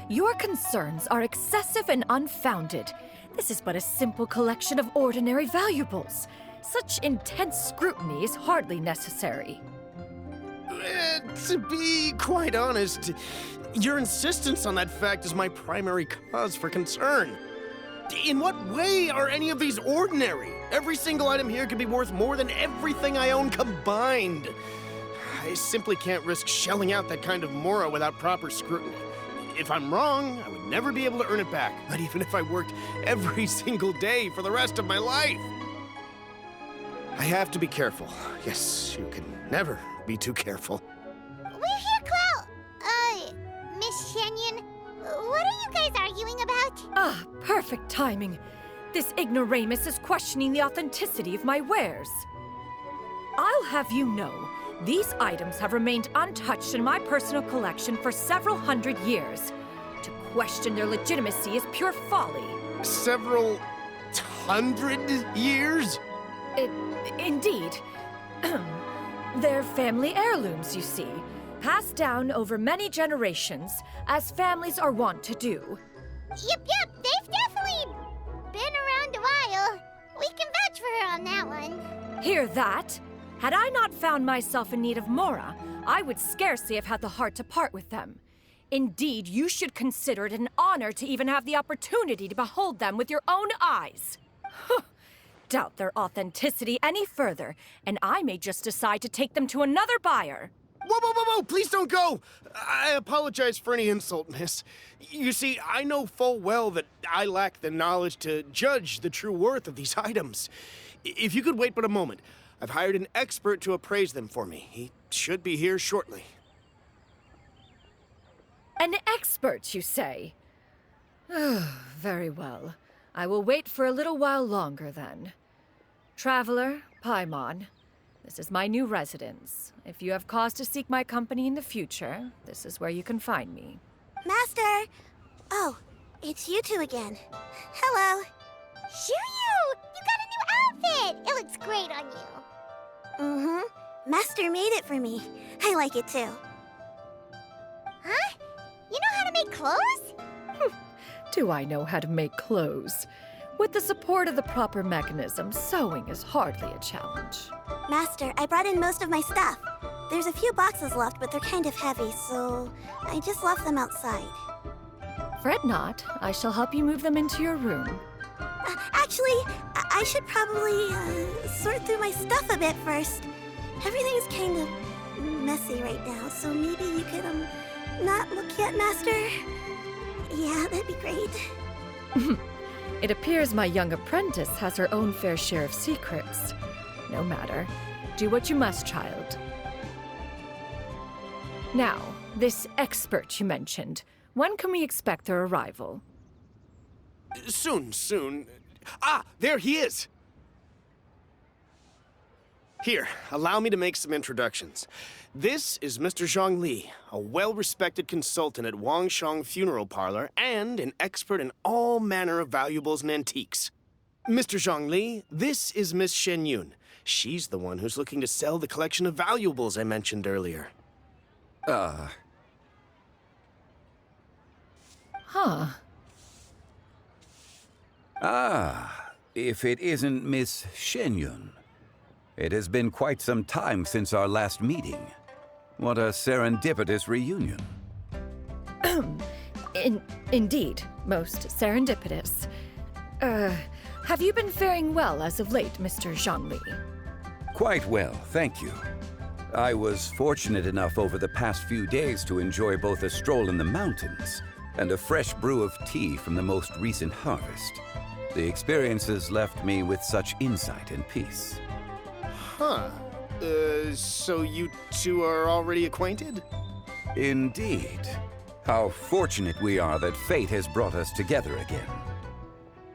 Your concerns are excessive and unfounded. This is but a simple collection of ordinary valuables. Such intense scrutiny is hardly necessary. To be quite honest, your insistence on that fact is my primary cause for concern. In what way are any of these ordinary? Every single item here could be worth more than everything I own combined. I simply can't risk shelling out that kind of mora without proper scrutiny. If I'm wrong, I would never be able to earn it back, not even if I worked every single day for the rest of my life. I have to be careful. Yes, you can never be too careful. We're here, Clow. Miss Xianyun, what are you guys arguing about? Ah, perfect timing. This ignoramus is questioning the authenticity of my wares. I'll have you know, these items have remained untouched in my personal collection for several hundred years. To question their legitimacy is pure folly. Several hundred years? Indeed. They're family heirlooms, you see, passed down over many generations, as families are wont to do. Yep, they've definitely been around a while. We can vouch for her on that one. Hear that? Had I not found myself in need of mora, I would scarcely have had the heart to part with them. Indeed, you should consider it an honor to even have the opportunity to behold them with your own eyes. Doubt their authenticity any further, and I may just decide to take them to another buyer. Whoa, please don't go! I apologize for any insult, miss. You see, I know full well that I lack the knowledge to judge the true worth of these items. If you could wait but a moment, I've hired an expert to appraise them for me. He should be here shortly. An expert, you say? Very well. I will wait for a little while longer, then. Traveler, Paimon, this is my new residence. If you have cause to seek my company in the future, this is where you can find me. Master! Oh, it's you two again. Hello. Xianyun! You got a new outfit! It looks great on you. Mm-hmm. Master made it for me. I like it too. Huh? You know how to make clothes? Do I know how to make clothes? With the support of the proper mechanism, sewing is hardly a challenge. Master, I brought in most of my stuff. There's a few boxes left, but they're kind of heavy, so I just left them outside. Fret not. I shall help you move them into your room. Actually, I should probably sort through my stuff a bit first. Everything's kind of messy right now, so maybe you could, not look yet, Master? Yeah, that'd be great. It appears my young apprentice has her own fair share of secrets. No matter. Do what you must, child. Now, this expert you mentioned, when can we expect their arrival? Soon. Ah, there he is! Here, allow me to make some introductions. This is Mr. Zhongli, a well-respected consultant at Wangshang Funeral Parlor and an expert in all manner of valuables and antiques. Mr. Zhongli, this is Miss Xianyun. She's the one who's looking to sell the collection of valuables I mentioned earlier. Huh. If it isn't Miss Xianyun. It has been quite some time since our last meeting. What a serendipitous reunion. Indeed, most serendipitous. Have you been faring well as of late, Mr. Zhongli? Quite well, thank you. I was fortunate enough over the past few days to enjoy both a stroll in the mountains and a fresh brew of tea from the most recent harvest. The experiences left me with such insight and peace. Huh. So you two are already acquainted? Indeed. How fortunate we are that fate has brought us together again.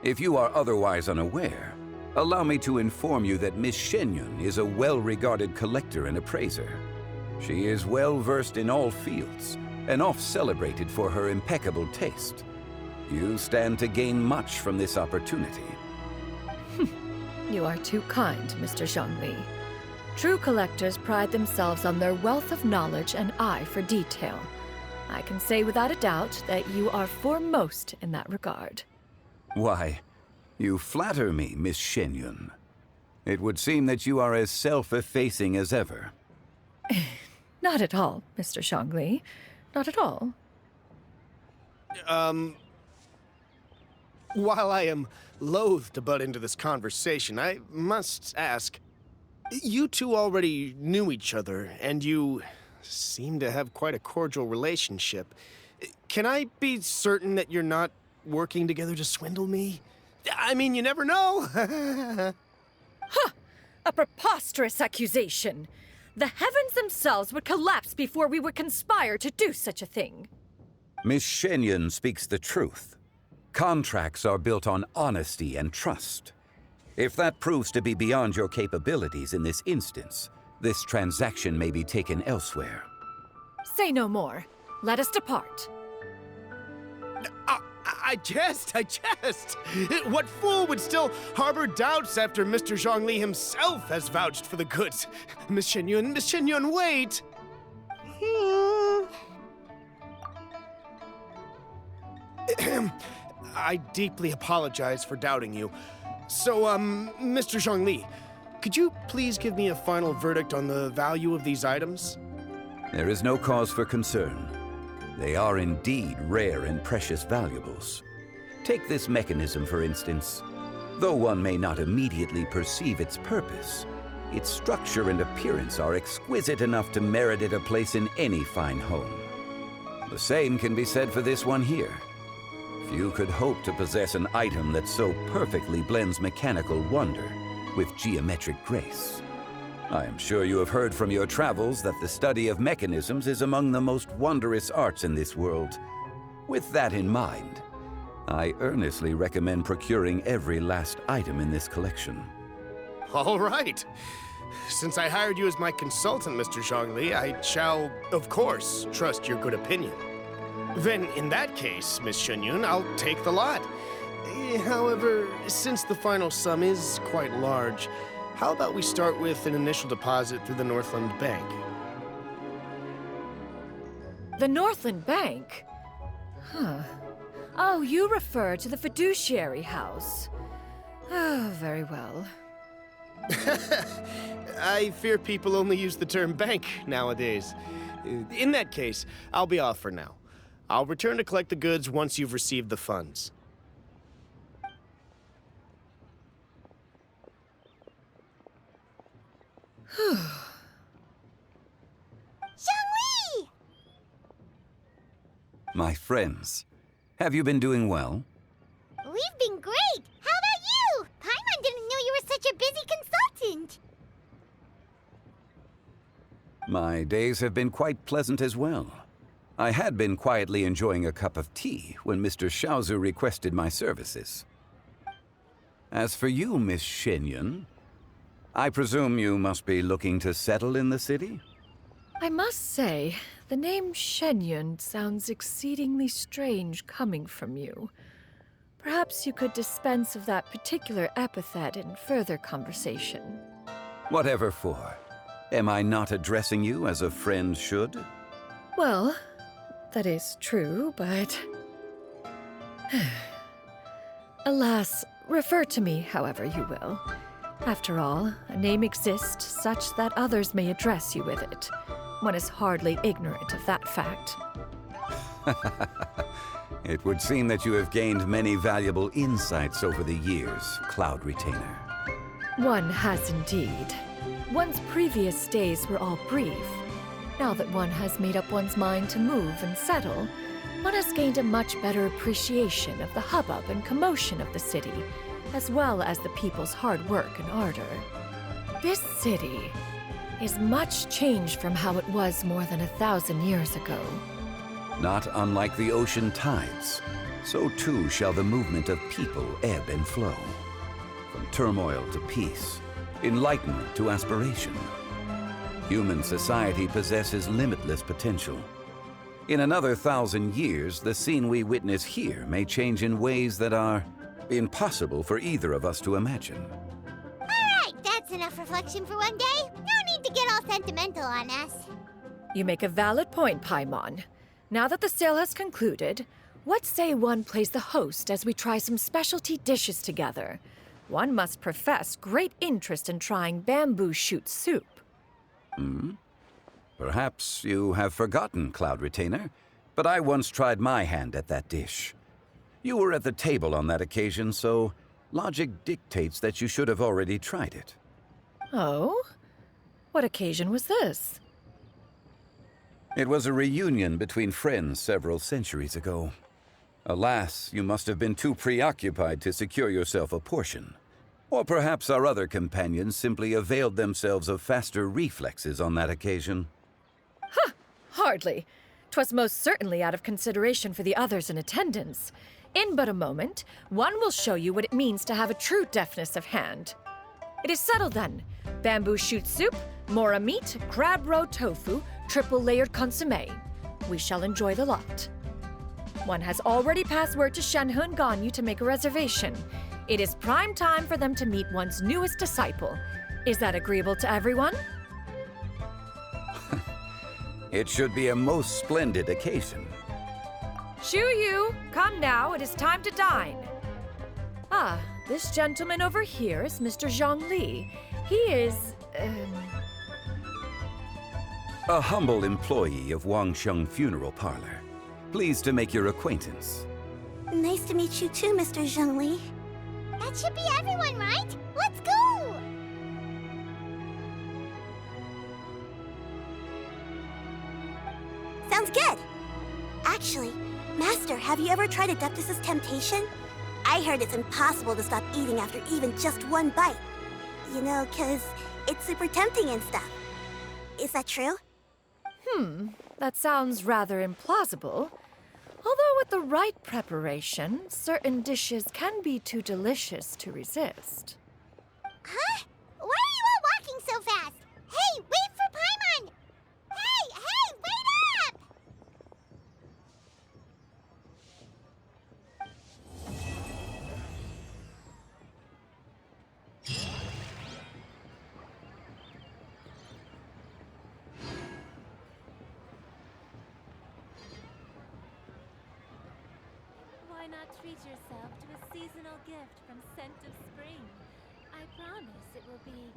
If you are otherwise unaware, allow me to inform you that Miss Xianyun is a well-regarded collector and appraiser. She is well-versed in all fields, and oft-celebrated for her impeccable taste. You stand to gain much from this opportunity. You are too kind, Mr. Zhongli. True collectors pride themselves on their wealth of knowledge and eye for detail. I can say without a doubt that you are foremost in that regard. Why, you flatter me, Miss Xianyun. It would seem that you are as self-effacing as ever. Not at all, Mr. Zhongli. Not at all. While I am loath to butt into this conversation, I must ask, you two already knew each other, and you seem to have quite a cordial relationship. Can I be certain that you're not working together to swindle me? I mean, you never know. Huh! A preposterous accusation! The heavens themselves would collapse before we would conspire to do such a thing. Miss Xianyun speaks the truth. Contracts are built on honesty and trust. If that proves to be beyond your capabilities in this instance, this transaction may be taken elsewhere. Say no more. Let us depart. I jest. What fool would still harbor doubts after Mr. Zhongli himself has vouched for the goods? Miss Xianyun, wait! I deeply apologize for doubting you. So, Mr. Zhongli, could you please give me a final verdict on the value of these items? There is no cause for concern. They are indeed rare and precious valuables. Take this mechanism, for instance. Though one may not immediately perceive its purpose, its structure and appearance are exquisite enough to merit it a place in any fine home. The same can be said for this one here. Few could hope to possess an item that so perfectly blends mechanical wonder with geometric grace. I am sure you have heard from your travels that the study of mechanisms is among the most wondrous arts in this world. With that in mind, I earnestly recommend procuring every last item in this collection. All right. Since I hired you as my consultant, Mr. Zhongli, I shall, of course, trust your good opinion. Then, in that case, Miss Xianyun, I'll take the lot. However, since the final sum is quite large, how about we start with an initial deposit through the Northland Bank? The Northland Bank? Huh. Oh, you refer to the fiduciary house. Oh, very well. I fear people only use the term bank nowadays. In that case, I'll be off for now. I'll return to collect the goods once you've received the funds. Zhongli! My friends, have you been doing well? We've been great! How about you? Paimon didn't know you were such a busy consultant! My days have been quite pleasant as well. I had been quietly enjoying a cup of tea when Mr. Xiaozu requested my services. As for you, Miss Xianyun, I presume you must be looking to settle in the city? I must say, the name Xianyun sounds exceedingly strange coming from you. Perhaps you could dispense of that particular epithet in further conversation. Whatever for. Am I not addressing you as a friend should? Well, that is true, but... Alas, refer to me however you will. After all, a name exists such that others may address you with it. One is hardly ignorant of that fact. It would seem that you have gained many valuable insights over the years, Cloud Retainer. One has indeed. One's previous days were all brief. Now that one has made up one's mind to move and settle, one has gained a much better appreciation of the hubbub and commotion of the city, as well as the people's hard work and ardor. This city is much changed from how it was more than 1,000 years ago. Not unlike the ocean tides, so too shall the movement of people ebb and flow. From turmoil to peace, enlightenment to aspiration. Human society possesses limitless potential. In another 1,000 years, the scene we witness here may change in ways that are impossible for either of us to imagine. Alright, that's enough reflection for one day. No need to get all sentimental on us. You make a valid point, Paimon. Now that the sale has concluded, what say one plays the host as we try some specialty dishes together? One must profess great interest in trying bamboo shoot soup. Perhaps you have forgotten, Cloud Retainer, but I once tried my hand at that dish. You were at the table on that occasion, so logic dictates that you should have already tried it. Oh? What occasion was this? It was a reunion between friends several centuries ago. Alas, you must have been too preoccupied to secure yourself a portion. Or perhaps our other companions simply availed themselves of faster reflexes on that occasion. Hardly. 'Twas most certainly out of consideration for the others in attendance. In but a moment, one will show you what it means to have a true deftness of hand. It is settled then. Bamboo shoot soup, mora meat, crab roe tofu, triple-layered consommé. We shall enjoy the lot. One has already passed word to Xianyun and Ganyu to make a reservation. It is prime time for them to meet one's newest disciple. Is that agreeable to everyone? It should be a most splendid occasion. Xianyun, come now, it is time to dine. Ah, this gentleman over here is Mr. Zhongli. He is, A humble employee of Wangsheng Funeral Parlor. Pleased to make your acquaintance. Nice to meet you too, Mr. Zhongli. That should be everyone, right? Let's go! Sounds good! Actually, Master, have you ever tried Adeptus' temptation? I heard it's impossible to stop eating after even just one bite. You know, 'cause it's super tempting and stuff. Is that true? That sounds rather implausible. Although with the right preparation, certain dishes can be too delicious to resist. Huh? Why are you all walking so fast? Hey, wait for Paimon! Hey, wait up! Why not treat yourself to a seasonal gift from Scent of Spring? I promise it will be